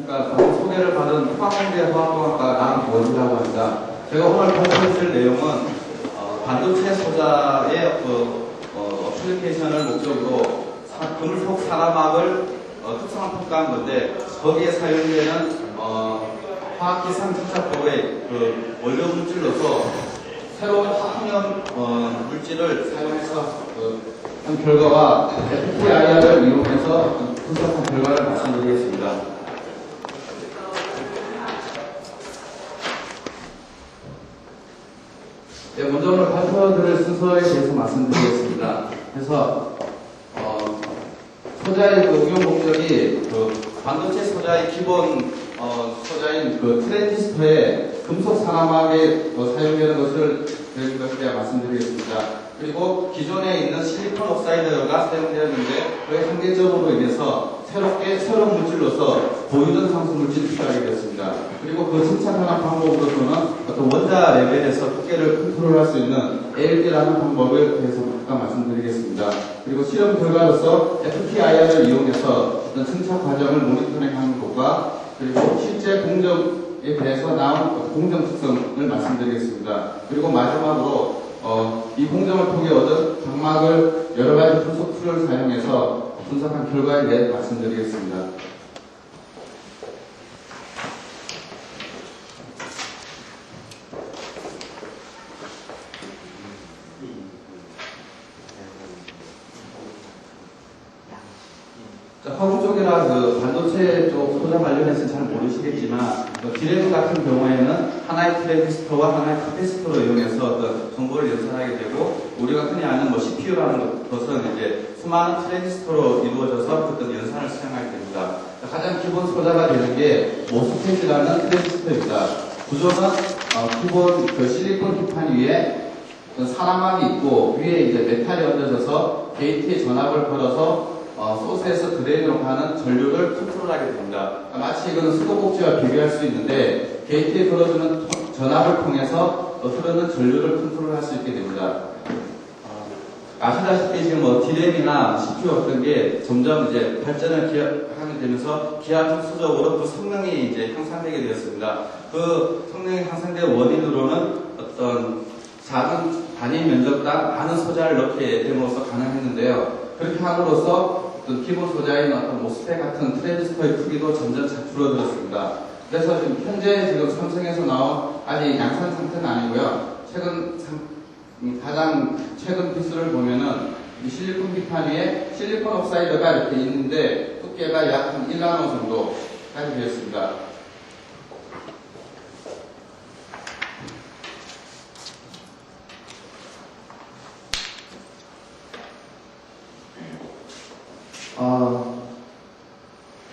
안녕하십니까. 방금 소개를 받은 화공대 화학공학과 남원이라고 합니다. 제가 오늘 발표해드릴 내용은 반도체 소자의 어플리케이션을 목적으로 금속 산화막을 특성을 평가한 건데, 거기에 사용되는 화학기상 투자법의 원료 물질로서 새로운 합성 물질을 사용해서 한 결과와 FTIR을 이용해서 분석한 결과를 말씀드리겠습니다. 네, 먼저 오늘 발표드릴 순서에 대해서 말씀드리겠습니다. 그래서 소자의 응용 목적이 반도체 소자의 기본 소자인 트랜지스터의 금속 산화막에 사용되는 것을 말씀드리겠습니다. 그리고 기존에 있는 실리콘 옥사이드가 사용되었는데, 그의 한계적으로 인해서 새로운 물질로서 고유전 상수 물질이 투자하게 되었습니다. 그리고 그 증착하는 방법으로서는 어떤 원자 레벨에서 두께를 컨트롤할 수 있는 ALD라는 방법에 대해서 잠깐 말씀드리겠습니다. 그리고 실험 결과로서 FTIR을 이용해서 어떤 증착 과정을 모니터링하는 것과, 그리고 실제 공정에 대해서 나온 공정 특성을 말씀드리겠습니다. 그리고 마지막으로 이 공정을 통해 얻은 장막을 여러 가지 분석 툴을 사용해서 분석한 결과에 대해 말씀드리겠습니다. 화공 쪽이나 반도체 쪽 소자 관련해서는 잘 모르시겠지만, 디램 같은 경우에는 하나의 트랜지스터와 하나의 카패시터로 이용해서 정보를 연산하게 되고, 우리가 흔히 아는 CPU라는 것은 이제 수많은 트랜지스터로 이루어져서 어떤 연산을 수행하게 됩니다. 가장 기본 소자가 되는 게 모스펫이라는 트랜지스터입니다. 구조는 기본 실리콘 기판 위에 산화막이 있고, 위에 이제 메탈이 얹어져서 게이트에 전압을 걸어서 소스에서 드레인으로 가는 전류를 컨트롤하게 됩니다. 마치 이거는 수도꼭지와 비교할 수 있는데, 게이트에 걸어주는 전압을 통해서 흐르는 전류를 컨트롤할 수 있게 됩니다. 아시다시피 지금 디램이나 CPU 같은 게 점점 이제 발전을 하게 되면서 기하급수적으로 그 성능이 이제 향상되게 되었습니다. 그 성능이 향상된 원인으로는 어떤 작은 단위 면적당 많은 소자를 넣게 됨으로써 가능했는데요. 그렇게 함으로써 기본 소자인 모스펫 같은 트랜지스터의 크기도 점점 줄어들었습니다. 그래서 현재 삼성에서 나온 아직 양산 상태는 아니고요. 가장 최근 피스를 보면은 이 실리콘 기판 위에 실리콘 옥사이드가 이렇게 있는데, 두께가 약 한 1나노 정도까지 되었습니다.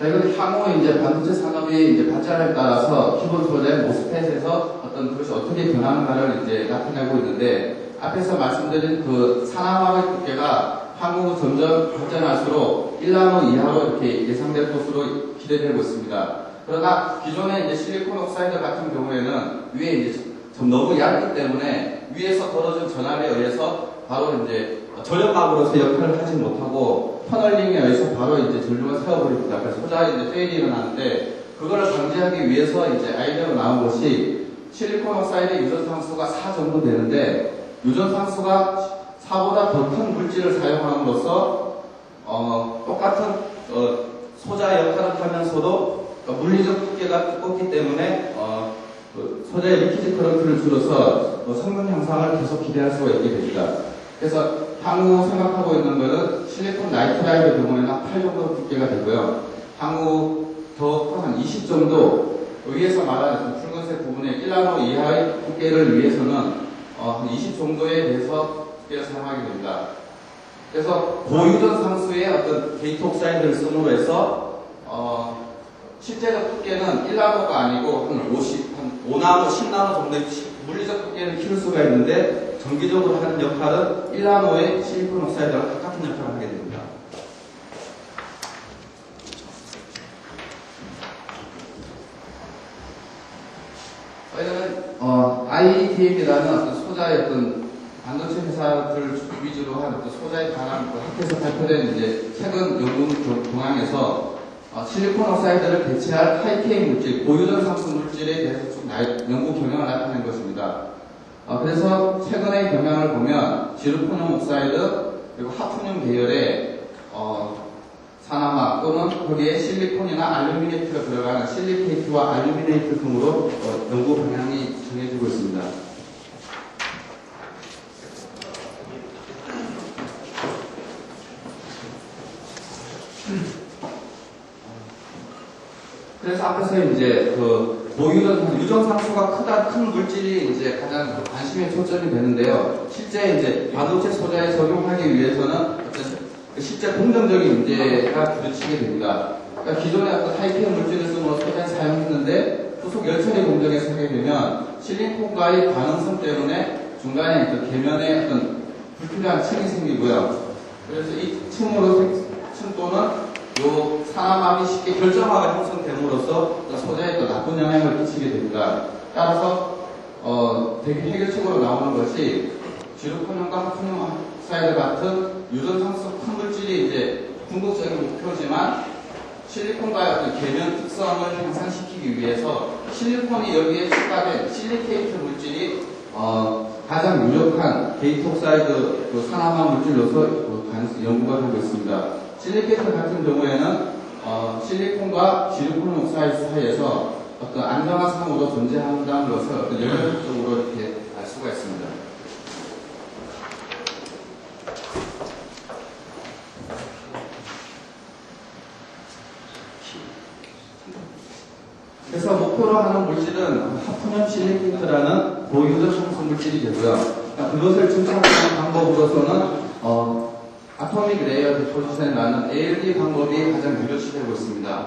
이건 향후 이제 반도체 산업이 이제 발전에 따라서 기본 소자의 모스펫에서 어떤 것이 어떻게 변하는가를 이제 나타내고 있는데, 앞에서 말씀드린 산화막의 두께가 향후 점점 발전할수록 1나노 이하로 이렇게 예상될 것으로 기대되고 있습니다. 그러나 기존의 이제 실리콘 옥사이드 같은 경우에는 위에 이제 좀 너무 얇기 때문에 위에서 벌어진 전압에 의해서 바로 이제 전력막으로서 역할을 하지 못하고 터널링에 의해서 바로 이제 전류가 새어버립니다. 그래서 소자에 이제 페일이 일어나는데, 그거를 방지하기 위해서 이제 아이디어가 나온 것이 실리콘 옥사이드 유전 상수가 4 정도 되는데, 유전 상수가 4보다 더 큰 물질을 사용함으로써 똑같은 소자 역할을 하면서도 물리적 두께가 두껍기 때문에 소자의 리키지 커런트를 줄여서 성능 향상을 계속 기대할 수가 있게 됩니다. 그래서 향후 생각하고 있는 것은 실리콘 나이트라이드 경우에는 8 정도 두께가 되고요. 향후 더 한 20 정도, 위에서 말하는 붉은색 부분의 1나노 이하의 두께를 위해서는 한 20 정도에 대해서 두께를 사용하게 됩니다. 그래서 고유전 상수의 어떤 게이트 옥사이드를 쓰므로 해서 실제적 두께는 1나노가 아니고 한 5나노, 10나노 정도의 물리적 두께를 키울 수가 있는데, 정기적으로 하는 역할은 1나노의 실리콘 옥사이드와 똑같은 역할을 하게 됩니다. 저희는 IETM이라는 어떤 소자의 반도체 회사들 위주로 한 소자에 관한 학회에서 발표된 이제 최근 연구 동향에서 실리콘 옥사이드를 대체할 하이케이 물질, 고유전 상수 물질에 대해서 좀 연구 경향을 나타낸 것입니다. 그래서 최근의 경향을 보면 지르코늄 옥사이드 그리고 하프늄 계열의 산화막 또는 거기에 실리콘이나 알루미네이트가 들어가는 실리케이트와 알루미네이트 등으로 연구 방향이 정해지고 있습니다. 그래서 앞에서 이제 유전 상수가 큰 물질이 이제 가장 관심의 초점이 되는데요. 실제 이제 반도체 소재에 적용하기 위해서는 어떤 실제 공정적인 문제가 부딪히게 됩니다. 그러니까 기존의 어떤 하이케이 물질을 쓰므로 소재에 사용했는데 후속 열처리 공정에서 하게 되면 실리콘과의 반응성 때문에 중간에 그 계면에 어떤 불필요한 층이 생기고요. 그래서 이 층 또는 요 산화막이 쉽게 결정화가 형성됨으로써 소재에 또 나쁜 영향을 끼치게 됩니다. 따라서 되게 해결책으로 나오는 것이 지르코늄과 하프늄 옥사이드 같은 유전상수 큰 물질이 이제 궁극적인 목표지만 실리콘과의 어떤 계면 특성을 향상시키기 위해서 실리콘이 여기에 추가된 실리케이트 물질이 가장 유력한 게이트 옥사이드 그 산화막 물질로서 연구가 되고 있습니다. 실리케이트 같은 경우에는 실리콘과 지르코늄 옥사이드 사이에서 어떤 안정화 상으로 존재한다는 것을 어떤 연결적으로 이렇게 알 수가 있습니다. 그래서 목표로 하는 물질은 하프늄 실리케이트라는 고유전 상수 물질이 되고요. 그것을 증착하는 방법으로서는 아토믹 레이어 디포지션이라는 ALD 방법이 가장 유력시 되고 있습니다.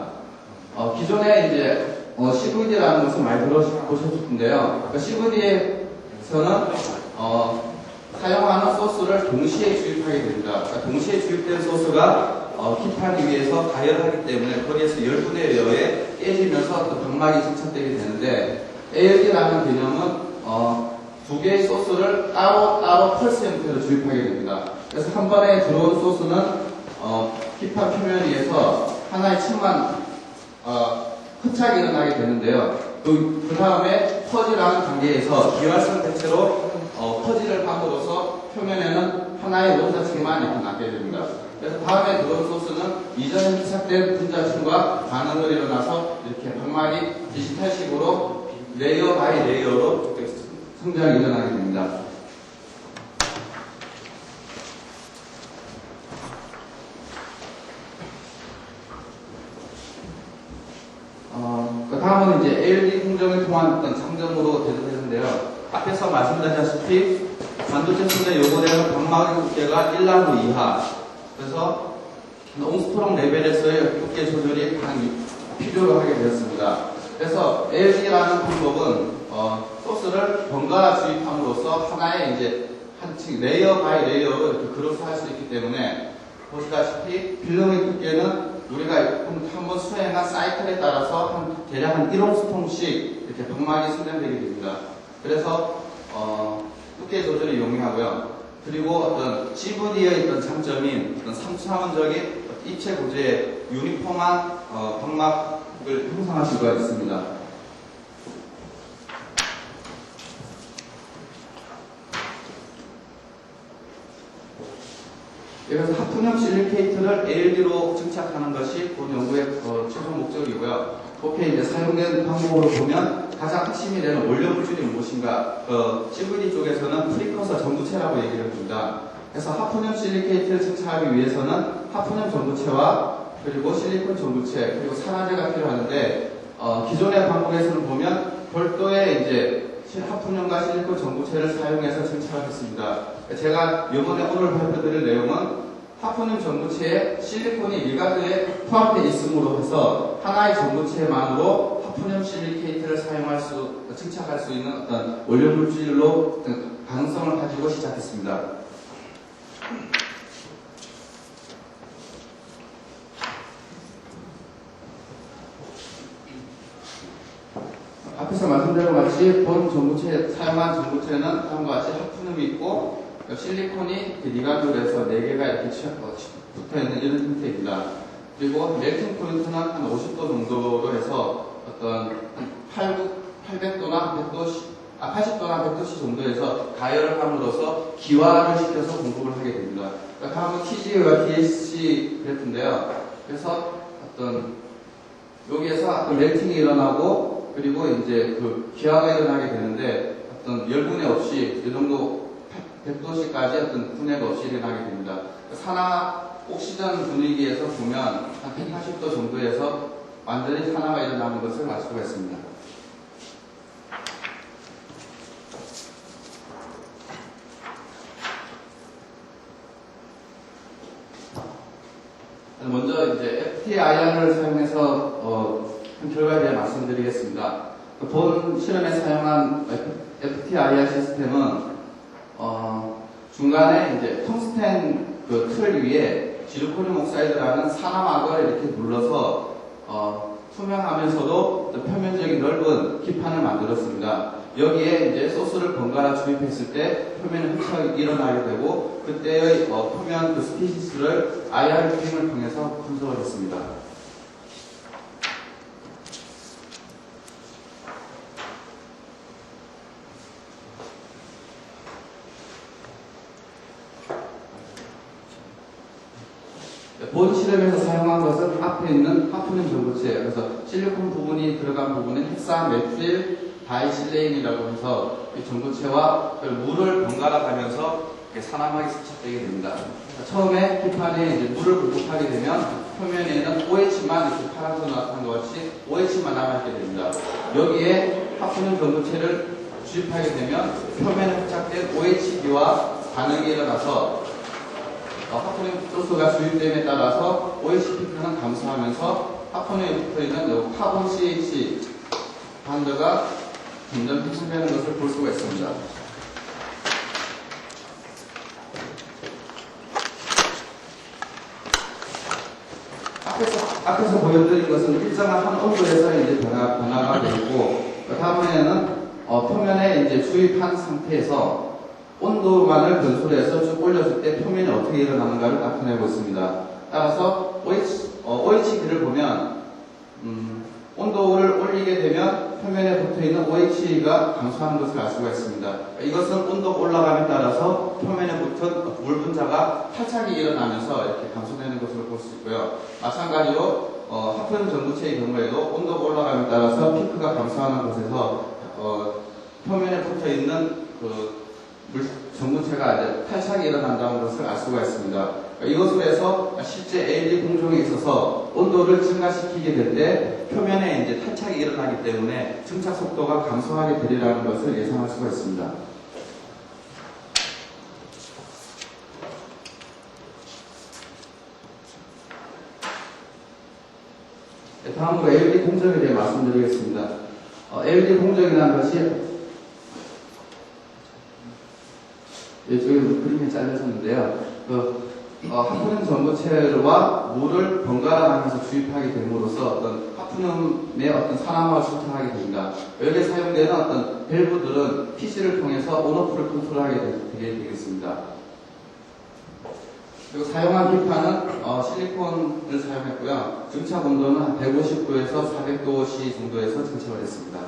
기존에 이제 CVD라는 것을 많이 들어보셨을 텐데요. 그러니까 CVD에서는 사용하는 소스를 동시에 주입하게 됩니다. 그러니까 동시에 주입된 소스가 힙하기 위해서 가열하기 때문에 거기에서 열분의 레어에 깨지면서 또 병막이 증착되게 되는데 ALD라는 개념은 두 개의 소스를 따로 펄스 형태로 주입하게 됩니다. 그래서 한 번에 들어온 소스는 힙한 표면 위에서 하나의 층만 흡착이 일어나게 되는데요. 그 다음에 퍼지라는 단계에서 기활성 대체로 퍼지를 함으로써 표면에는 하나의 원자층만 이렇게 남게 됩니다. 그래서 다음에 들어온 소스는 이전에 흡착된 분자층과 반응을 일어나서 이렇게 병막이 디지털 식으로 레이어 바이 레이어로 성장이 일어나게 됩니다. 그 다음은 이제 ALD 공정을 통한 어떤 장점으로 대두되는데요. 앞에서 말씀드렸다시피 반도체 소재 요구되는 병막의 두께가 1나노 이하. 그래서 옹스트롱 레벨에서의 두께 조절이 가장 필요로 하게 되었습니다. 그래서 ALD라는 방법은 소스를 번갈아 주입함으로써 하나의 이제 한 층 레이어 바이 레이어로 이렇게 그룹을 할 수 있기 때문에 보시다시피 필름의 두께는 우리가 한번 수행한 사이클에 따라서 대략 한 1옹스통씩 이렇게 병막이 성장되게 됩니다. 그래서 두께 조절이 용이하고요. 그리고 어떤 CVD의 어떤 장점인 어떤 3차원적인 입체 구조의 유니폼한 병막을 형성할 수가 있습니다. 그래서 하프늄 실리케이트를 ALD로 증착하는 것이 본 연구의 최종 목적이고요. 그렇게 이제 사용된 방법으로 보면 가장 핵심이 되는 원료 물질이 무엇인가? CVD 쪽에서는 프리커서 전구체라고 얘기를 합니다. 그래서 하프늄 실리케이트를 증착하기 위해서는 하프늄 전구체와 그리고 실리콘 전구체 그리고 산화제가 필요하는데 기존의 방법에서는 보면 별도의 이제 하프늄과 실리콘 전구체를 사용해서 증착을 했습니다. 제가 이번에 오늘 발표드릴 내용은 하프늄 전구체에 실리콘이 리가드에 포함되어 있음으로 해서 하나의 전구체만으로 하프늄 실리케이트를 증착할 수 있는 어떤 원료 물질로 가능성을 가지고 시작했습니다. 앞에서 말씀드린 것 같이 본 전구체, 사용한 전구체는 다음과 같이 하프늄이 있고 실리콘이 리가드로 해서 4개가 이렇게 붙어있는 이런 형태입니다. 그리고 멜팅 포인트는 한 50도 정도로 해서 어떤 800도나 80도나 100도씨 정도에서 가열을 함으로써 기화를 시켜서 공급을 하게 됩니다. 그러니까 다음은 TG와 TSC 그래프인데요. 그래서 어떤 여기에서 어떤 멜팅이 일어나고 그리고 이제 그 기화가 일어나게 되는데 어떤 열분해 없이 이 정도 100도씨까지 어떤 분해가 없이 일어나게 됩니다. 산화 옥시전 분위기에서 보면 한 180도 정도에서 완전히 산화가 일어나는 것을 알 수가 있습니다. 먼저 이제 FTIR을 사용해서 한 결과에 대해 말씀드리겠습니다. 본 실험에 사용한 FTIR 시스템은 중간에 이제 텅스텐 그 틀 위에 지르코늄 옥사이드라는 산화막을 이렇게 눌러서 투명하면서도 표면적인 넓은 기판을 만들었습니다. 여기에 이제 소스를 번갈아 주입했을 때 표면에 흡착이 일어나게 되고 그때의 표면 그 스피시스를 IR 빔을 통해서 분석을 했습니다. 본 실험에서 사용한 것은 앞에 있는 하프늄 전구체, 그래서 실리콘 부분이 들어간 부분은 헥사메틸 다이실레인이라고 해서 이 전구체와 물을 번갈아 가면서 산화막이 세척되게 됩니다. 처음에 기판에 이제 물을 공급하게 되면 표면에는 OH만 이렇게 파란색 나타난 것 같이 OH만 남아있게 됩니다. 여기에 하프늄 전구체를 주입하게 되면 표면에付着된 OH기와 반응이 일어나서 하프늄 소스가 주입됨에 따라서 OH 피크는 감소하면서 하프늄에 붙어있는 카본 CH 반도가 점점 팽창되는 것을 볼 수가 있습니다. 앞에서 보여드린 것은 일정한 한 온도에서 이제 변화가 되고, 다음에는 표면에 이제 주입한 상태에서 온도만을 변수로 해서 쭉 올렸을 때 표면이 어떻게 일어나는가를 나타내고 있습니다. 따라서 OH기를 보면 온도를 올리게 되면 표면에 붙어있는 OH가 감소하는 것을 알 수가 있습니다. 이것은 온도가 올라감에 따라서 표면에 붙은 물 분자가 탈착이 일어나면서 이렇게 감소되는 것을 볼 수 있고요. 마찬가지로 하프늄 전구체의 경우에도 온도가 올라감에 따라서 피크가 감소하는 곳에서 표면에 붙어있는 그 전구체가 이제 탈착이 일어난다는 것을 알 수가 있습니다. 이것으로 해서 실제 ALD 공정에 있어서 온도를 증가시키게 될 때 표면에 이제 탈착이 일어나기 때문에 증착 속도가 감소하게 되리라는 것을 예상할 수가 있습니다. 다음으로 ALD 공정에 대해 말씀드리겠습니다. ALD 공정이라는 것이 이쪽에 그림이 잘려졌는데요. 하프늄 전구체와 물을 번갈아 가면서 주입하게 됨으로써 어떤 하프늄의 어떤 산화막을 수정하게 됩니다. 여기에 사용되는 어떤 밸브들은 PC를 통해서 온오프를 컨트롤하게 되겠습니다. 그리고 사용한 기판은 실리콘을 사용했고요. 증착 온도는 150도에서 400도씨 정도에서 증착을 했습니다.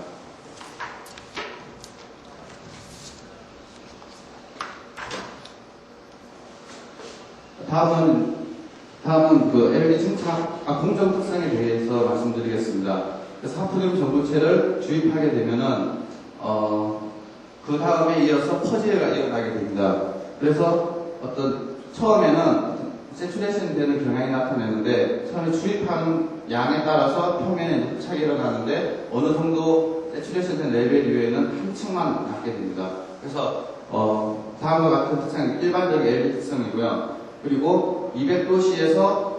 다음은 그 LED 증착 공정 특성에 대해서 말씀드리겠습니다. 그래서 하프늄 전구체를 주입하게 되면은 그 다음에 이어서 퍼지가 일어나게 됩니다. 그래서 처음에는 세츄레이션 되는 경향이 나타나는데 처음에 주입하는 양에 따라서 표면에 흡착이 일어나는데 어느 정도 세츄레이션 된 레벨 이후에는 한 층만 낮게 됩니다. 그래서 다음과 같은 특성, 일반적인 LED 특성이고요. 그리고 200도씨에서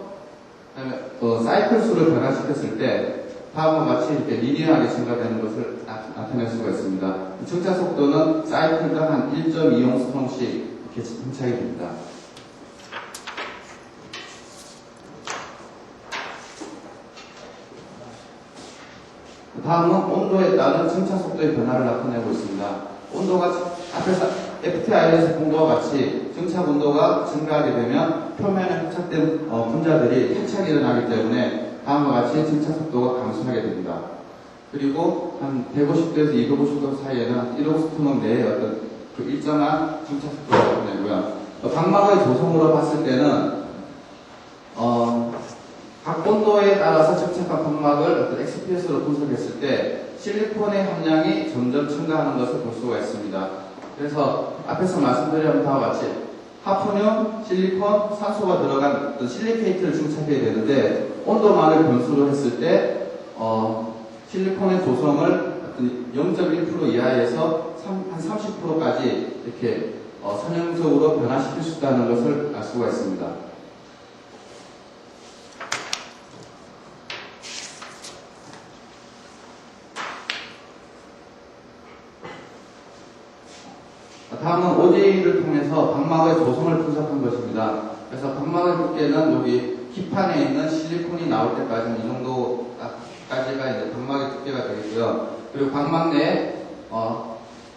사이클 수를 변화시켰을 때 다음과 같이 이렇게 리니어하게 증가되는 것을 나타낼 수가 있습니다. 증착 속도는 사이클당 한 1.2옹스통씩 이렇게 증착이 됩니다. 다음은 온도에 따른 증착 속도의 변화를 나타내고 있습니다. 온도가 FTI에서 본 것과 같이 증착 온도가 증가하게 되면 표면에 포착된 분자들이 탈착이 일어나기 때문에 다음과 같이 증착 속도가 감소하게 됩니다. 그리고 한 150도에서 250도 사이에는 1호스톤 내에 어떤 그 일정한 증착 속도가 나타나고요. 방막의 조성으로 봤을 때는 각 온도에 따라서 접착한 방막을 어떤 XPS로 분석했을 때 실리콘의 함량이 점점 증가하는 것을 볼 수가 있습니다. 그래서 앞에서 말씀드린 바와 같이 하프늄, 실리콘, 산소가 들어간 어떤 실리케이트를 증착해야 되는데 온도만을 변수로 했을 때 실리콘의 조성을 어떤 0.1% 이하에서 한 30%까지 이렇게 선형적으로 변화시킬 수 있다는 것을 알 수가 있습니다. 다음은 OJ를 통해서 방막의 조성을 분석한 것입니다. 그래서 방막의 두께는 여기 기판에 있는 실리콘이 나올 때까지는 이 정도까지가 이제 방막의 두께가 되겠고요. 그리고 방막 내에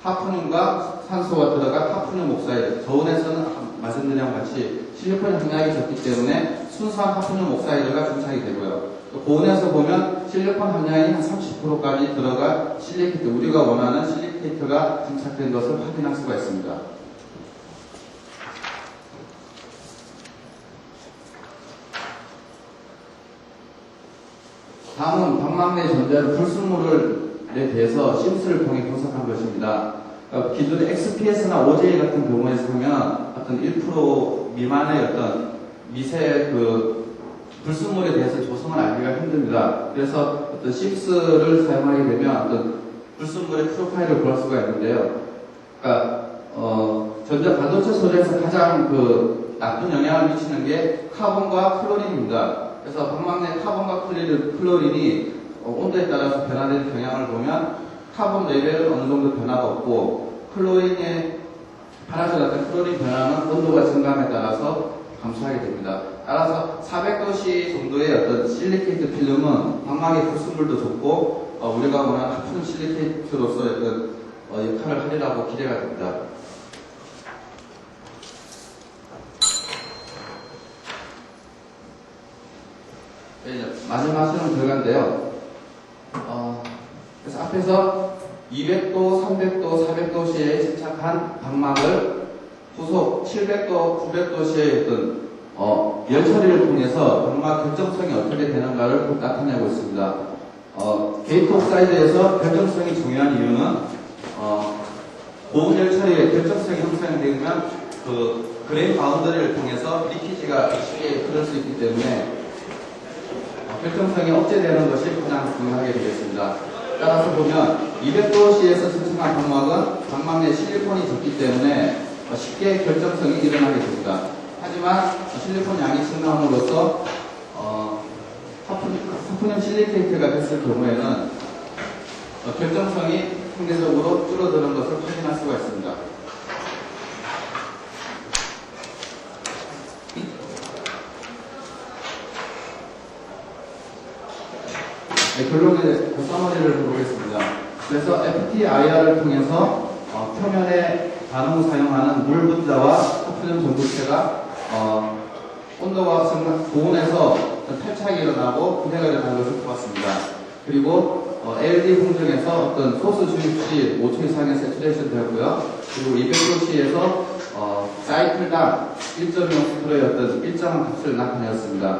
하프늄과 산소가 들어간 하프늄 옥사이드, 저온에서는 말씀드린 것 같이 실리콘 함량이 적기 때문에 순수한 하프늄 옥사이드가 증착이 되고요. 또 고온에서 보면 실리콘 함량이 한 30%까지 들어간 실리케이트, 우리가 원하는 실리케이트가 증착된 것을 확인할 수가 있습니다. 다음은 방막 내 존재하는 불순물에 대해서 심스를 통해 분석한 것입니다. 기존의 XPS나 OJ 같은 경우에서 보면 어떤 1% 미만의 어떤 미세 불순물에 대해서 조성을 알기가 힘듭니다. 그래서 어떤 심스를 사용하게 되면 어떤 불순물의 프로파일을 볼 수가 있는데요. 그러니까 전자 반도체 소재에서 가장 나쁜 영향을 미치는 게 카본과 클로린입니다. 그래서 방막 내 카본과 클로린이 온도에 따라서 변화되는 경향을 보면 카본 레벨은 어느 정도 변화가 없고 클로린의 파란색 같은 클로린 변화는 온도가 증가함에 따라서 감소하게 됩니다. 따라서 400도씨 정도의 어떤 실리케이트 필름은 방막의 불순물도 좋고 우리가 원하는 하프늄 실리케이트로서의 어떤 역할을 하리라고 기대가 됩니다. 네, 마지막 실험 결과인데요. 그래서 앞에서 200도, 300도, 400도씨에 침착한 방막을 후속 700도, 900도씨의 어떤 열 처리를 통해서 방막 결정성이 어떻게 되는가를 나타내고 있습니다. 게이트 옥사이드에서 결정성이 중요한 이유는 고온 열 처리에 결정성이 형성되면 그레인 바운더리를 통해서 리키지가 쉽게 흐를 수 있기 때문에 결정성이 억제되는 것이 가장 중요하게 되겠습니다. 따라서 보면 200도씨에서 생성한 방막은 방막 내 실리콘이 적기 때문에 쉽게 결정성이 일어나게 됩니다. 하지만 실리콘 양이 증가함으로써 하프늄 실리케이트가 됐을 경우에는 결정성이 상대적으로 줄어드는 것을 확인할 수가 있습니다. 네, 결론의 서머리를 보겠습니다. 그래서 FTIR을 통해서 표면에 반응을 사용하는 물 분자와 하프늄 전구체가 온도가 고온에서 탈착이 일어나고 분해가 일어나는 것을 보았습니다. 그리고 LED 공정에서 어떤 소스 주입 시 5초 이상의 세츄레이션 되었고요. 그리고 200도씨에서 사이클당 1.0%의 어떤 일정한 값을 나타내었습니다.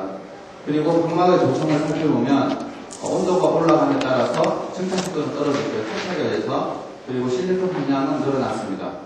그리고 방막의 조성을 살펴보면 온도가 올라감에 따라서 증착 속도는 떨어졌고요. 탈착에 의해서. 그리고 실리콘 함량은 늘어났습니다.